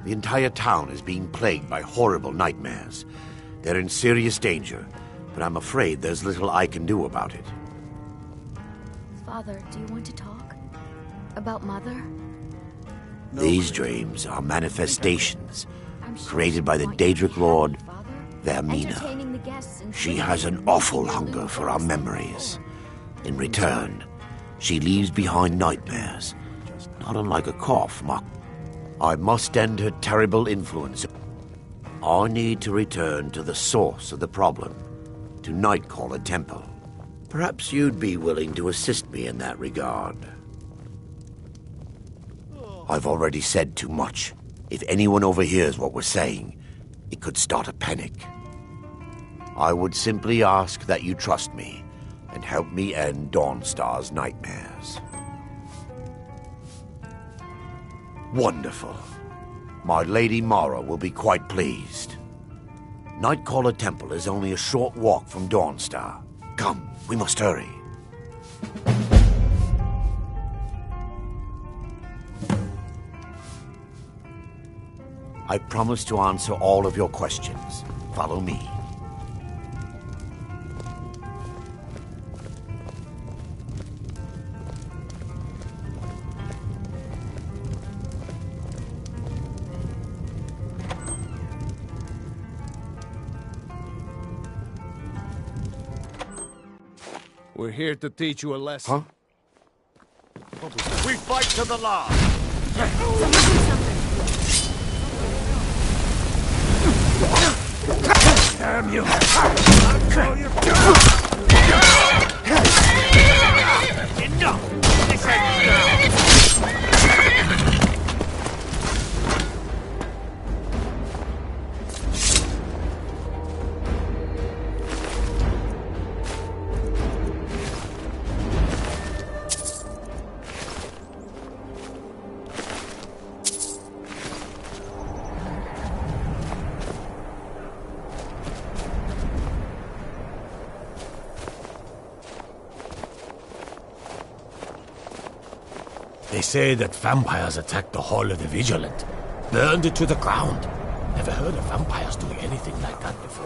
The entire town is being plagued by horrible nightmares. They're in serious danger, but I'm afraid there's little I can do about it. Father, do you want to talk? About Mother? These dreams are manifestations created by the Daedric Lord, Vermina. She has an awful hunger for our memories. In return, she leaves behind nightmares, not unlike a cough. I must end her terrible influence. I need to return to the source of the problem, to Nightcaller Temple. Perhaps you'd be willing to assist me in that regard. I've already said too much. If anyone overhears what we're saying, it could start a panic. I would simply ask that you trust me and help me end Dawnstar's nightmares. Wonderful. My Lady Mara will be quite pleased. Nightcaller Temple is only a short walk from Dawnstar. Come, we must hurry. I promise to answer all of your questions. Follow me. We're here to teach you a lesson. Huh? We fight to the last! Damn you! Enough! This ends now! They say that vampires attacked the Hall of the Vigilant, burned it to the ground. Never heard of vampires doing anything like that before.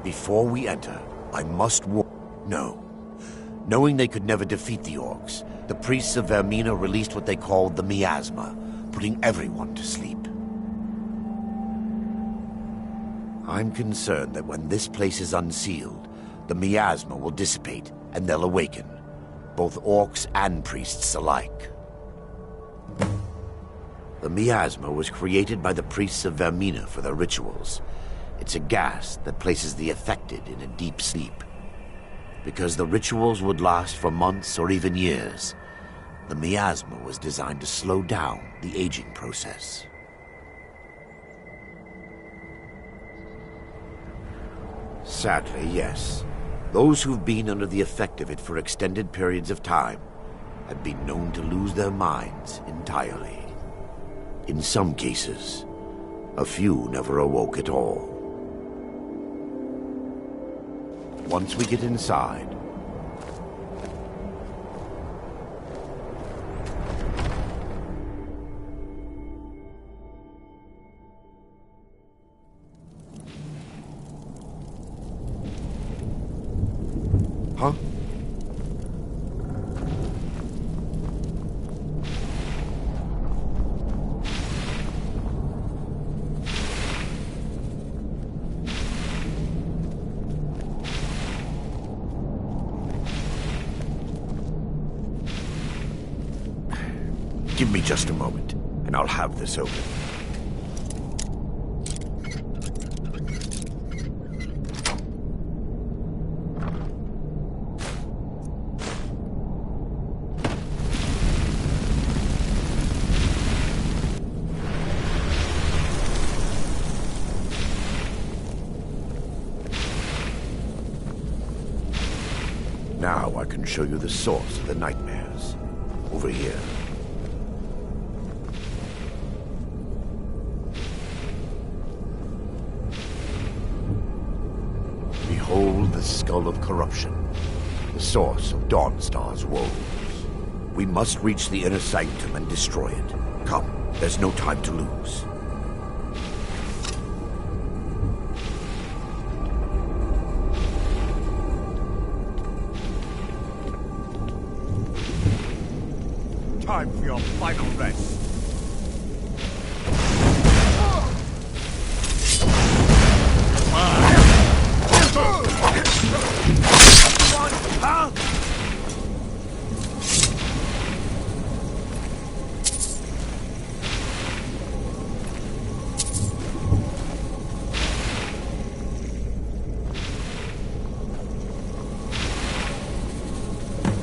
Before we enter, I must warn... No. Knowing they could never defeat the orcs, the priests of Vermina released what they called the miasma, putting everyone to sleep. I'm concerned that when this place is unsealed, the miasma will dissipate and they'll awaken, both orcs and priests alike. The miasma was created by the priests of Vermina for their rituals. It's a gas that places the affected in a deep sleep. Because the rituals would last for months or even years, the miasma was designed to slow down the aging process. Sadly, yes. Those who've been under the effect of it for extended periods of time have been known to lose their minds entirely. In some cases, a few never awoke at all. Once we get inside... Huh? Give me just a moment, and I'll have this open. Now I can show you the source of the nightmares. Over here. Behold the skull of corruption, the source of Dawnstar's woes. We must reach the inner sanctum and destroy it. Come, there's no time to lose. Time for your final rest.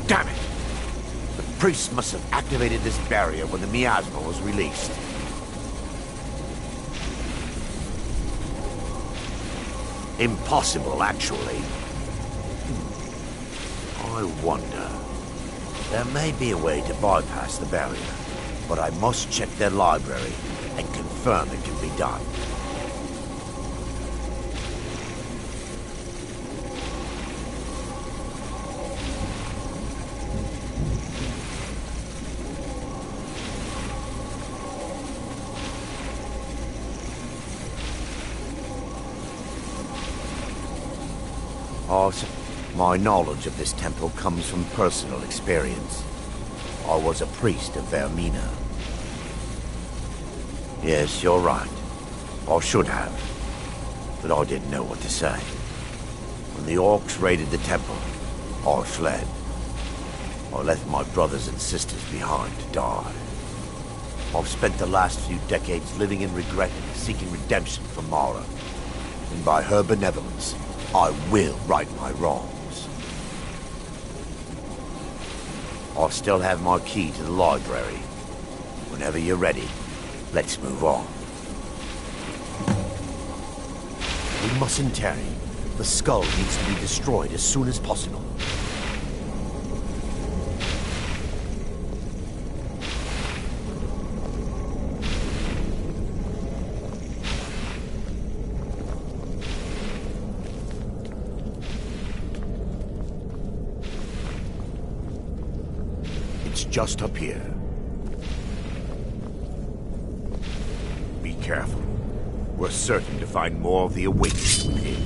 Damn it! The priests must have activated this barrier when the miasma was released. Impossible, actually. I wonder. There may be a way to bypass the barrier, but I must check their library and confirm it can be done. Also, my knowledge of this temple comes from personal experience. I was a priest of Vermina. Yes, you're right. I should have. But I didn't know what to say. When the orcs raided the temple, I fled. I left my brothers and sisters behind to die. I've spent the last few decades living in regret and seeking redemption from Mara. And by her benevolence, I will right my wrongs. I still have my key to the library. Whenever you're ready, let's move on. We mustn't tarry. The skull needs to be destroyed as soon as possible. Just up here. Be careful. We're certain to find more of the awakening within.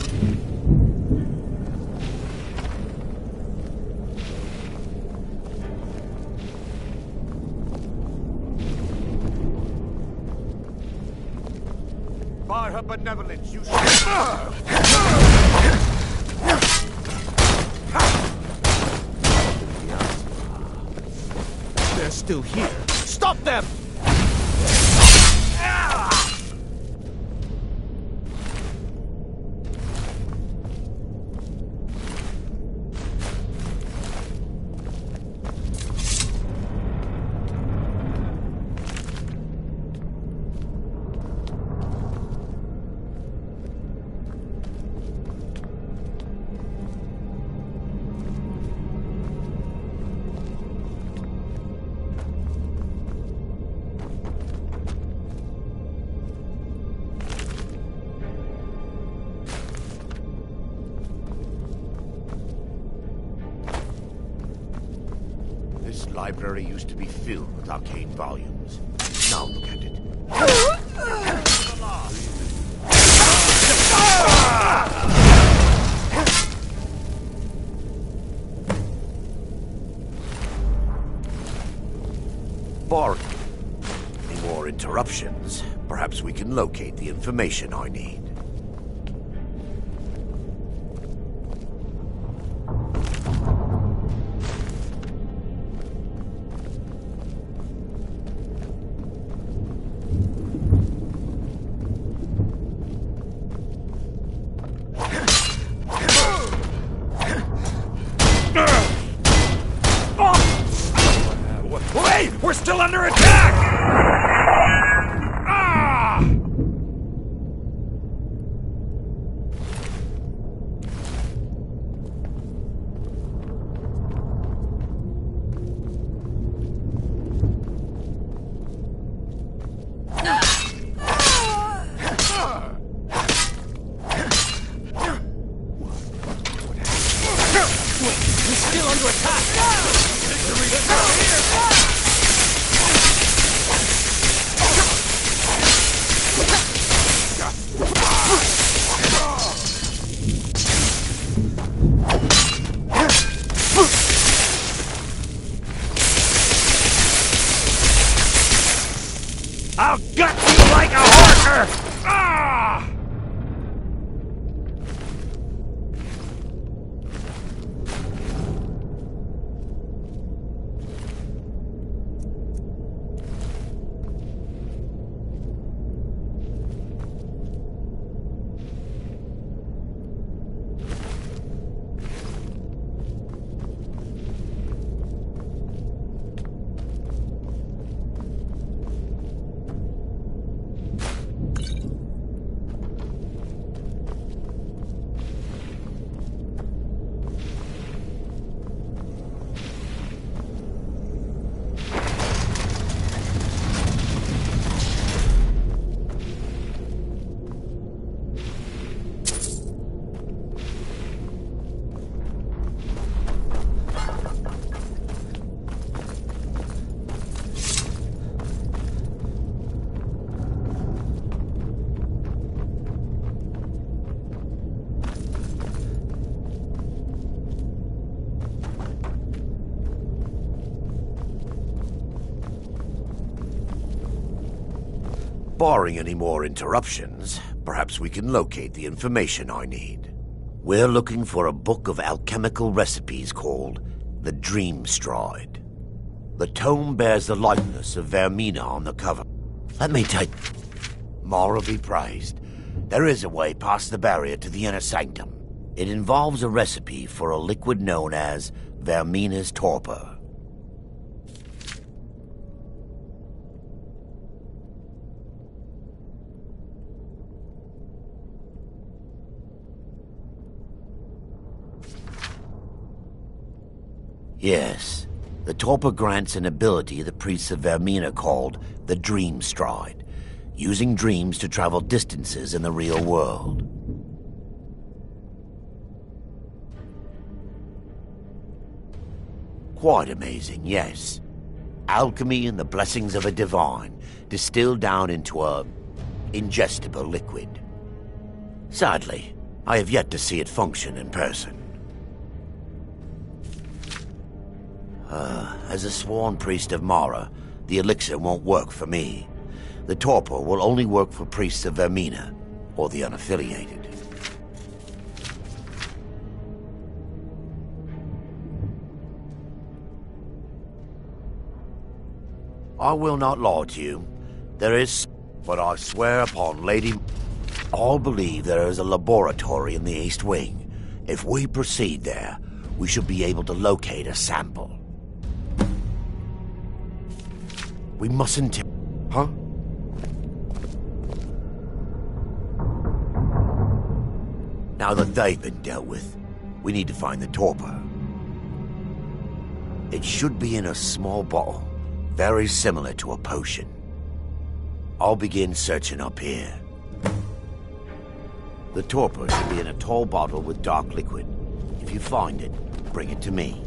By her benevolence, you They're still here. Stop them! This library used to be filled with arcane volumes. Now look at it. Bargain. Any more interruptions? Perhaps we can locate the information I need. Wait! We're still under attack! Ah! Barring any more interruptions, perhaps we can locate the information I need. We're looking for a book of alchemical recipes called the Dream Stride. The tome bears the likeness of Vermina on the cover. Let me take... Mara be praised. There is a way past the barrier to the inner sanctum. It involves a recipe for a liquid known as Vermina's torpor. Yes, the torpor grants an ability the priests of Vermina called the Dream Stride, using dreams to travel distances in the real world. Quite amazing, yes. Alchemy and the blessings of a divine, distilled down into a ingestible liquid. Sadly, I have yet to see it function in person. As a sworn priest of Mara, the elixir won't work for me. The torpor will only work for priests of Vermina, or the unaffiliated. I will not lie to you. There is, but I swear upon Lady... I believe there is a laboratory in the East Wing. If we proceed there, we should be able to locate a sample. We mustn't... Huh? Now that they've been dealt with, we need to find the torpor. It should be in a small bottle, very similar to a potion. I'll begin searching up here. The torpor should be in a tall bottle with dark liquid. If you find it, bring it to me.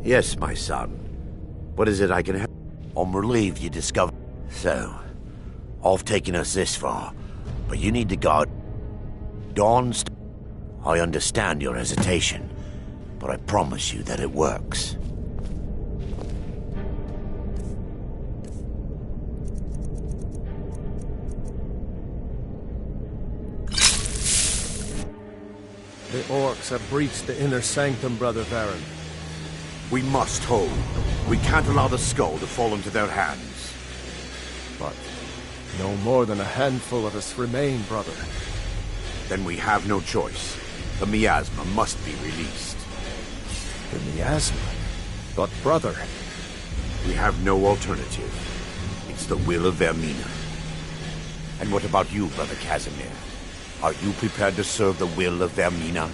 Yes, my son. What is it I can help? I'm relieved you discovered. So, I've taken us this far, but you need to guard Dawn's. I understand your hesitation, but I promise you that it works. The orcs have breached the inner sanctum, Brother Varen. We must hold. We can't allow the skull to fall into their hands. But no more than a handful of us remain, brother. Then we have no choice. The miasma must be released. The miasma? But brother... We have no alternative. It's the will of Vermina. And what about you, Brother Casimir? Are you prepared to serve the will of Vermina?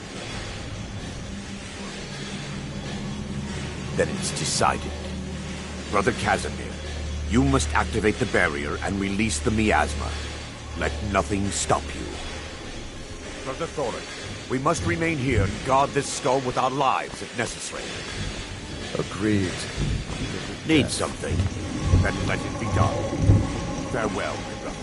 Then it's decided. Brother Casimir, you must activate the barrier and release the miasma. Let nothing stop you. Brother Thorin, we must remain here and guard this skull with our lives if necessary. Agreed. Need something? Then let it be done. Farewell, my brothers.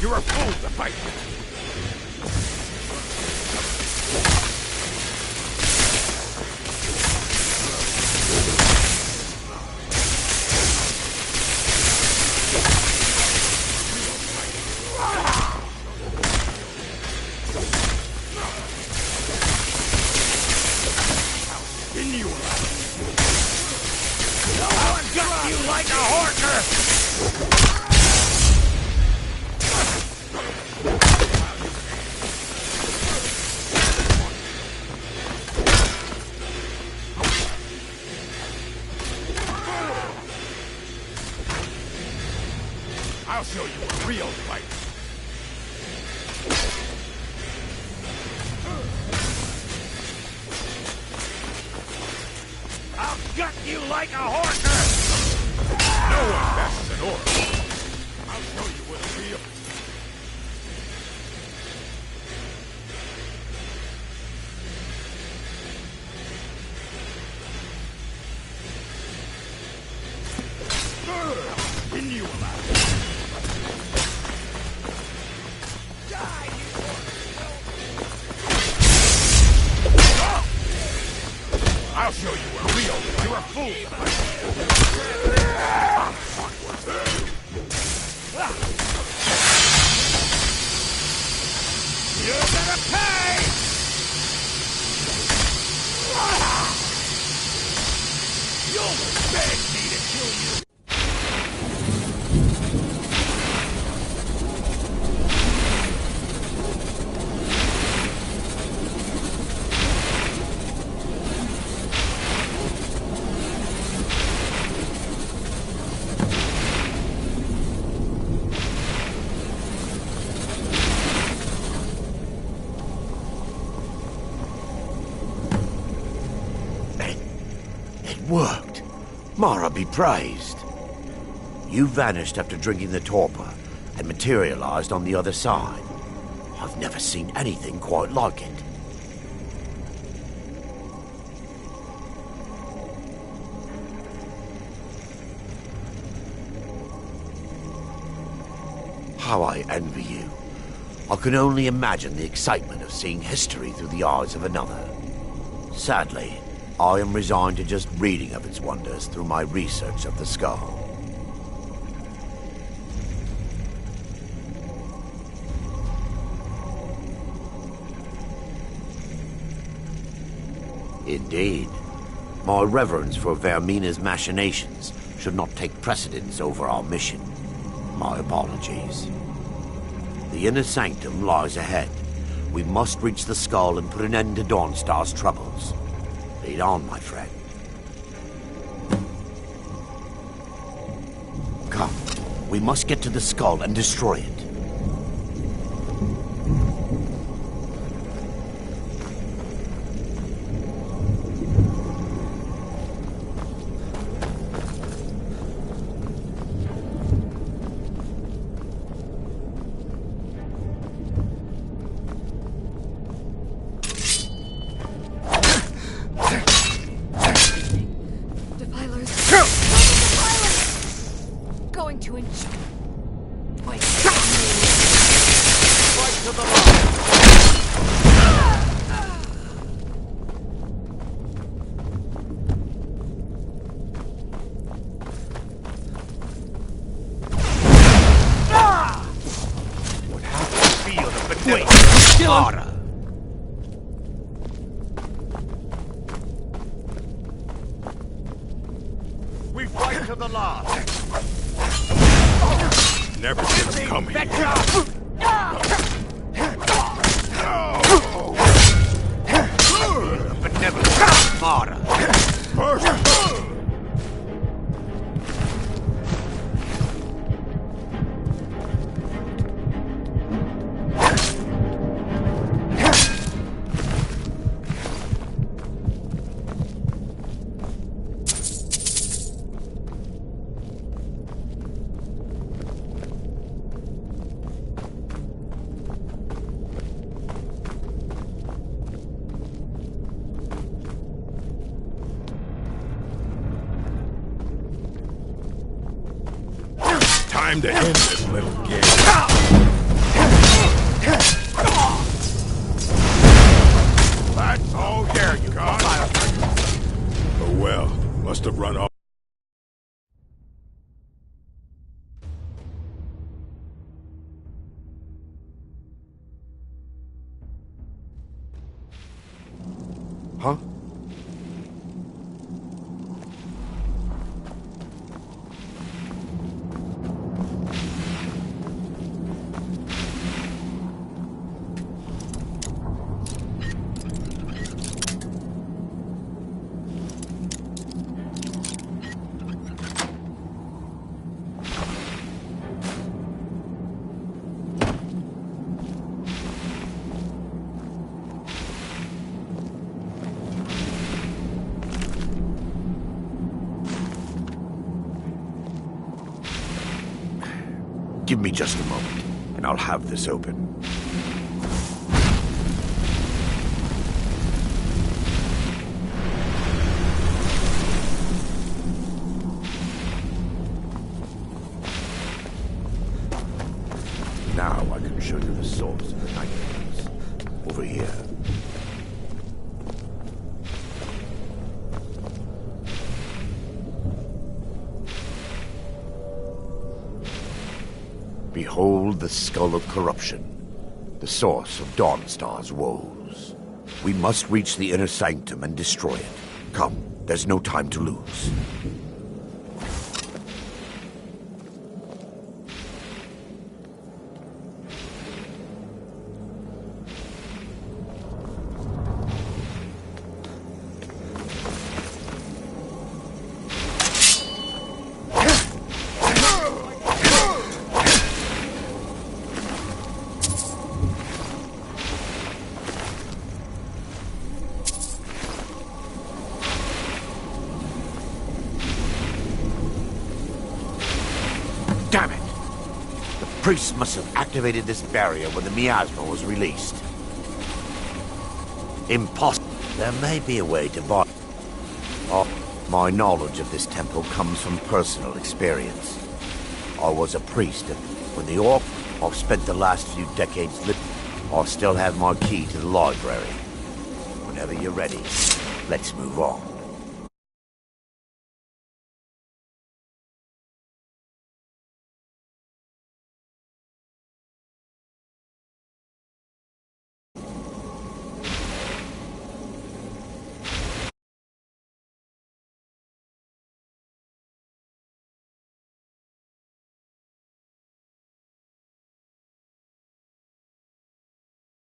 You're a fool to fight. I'll gut you like a horker! I'll show you a real fight. I'll gut you like a horker! No one passes an orc. I'll show you what a real... Didn't you allow it? I'll show you a real... You're a fool. You're gonna pay! You'll beg me to kill you! Mara be praised. You vanished after drinking the torpor and materialized on the other side. I've never seen anything quite like it. How I envy you. I can only imagine the excitement of seeing history through the eyes of another. Sadly, I am resigned to just reading of its wonders through my research of the skull. Indeed. My reverence for Vermina's machinations should not take precedence over our mission. My apologies. The inner sanctum lies ahead. We must reach the skull and put an end to Dawnstar's troubles. Lead on, my friend. Come. We must get to the skull and destroy it. We fight to the last. Never did come here. But never Mara. First. Time to end this little game. That's all there, you gone. Oh well, must have run off. Huh? Give me just a moment, and I'll have this open. Now I can show you the source of the nightmares. Over here. Behold the skull of corruption, the source of Dawnstar's woes. We must reach the inner sanctum and destroy it. Come, there's no time to lose. Damn it! The priest must have activated this barrier when the miasma was released. Impossible. There may be a way to buy... Oh, my knowledge of this temple comes from personal experience. I was a priest, and when the orc... I've spent the last few decades living... I still have my key to the library. Whenever you're ready, let's move on.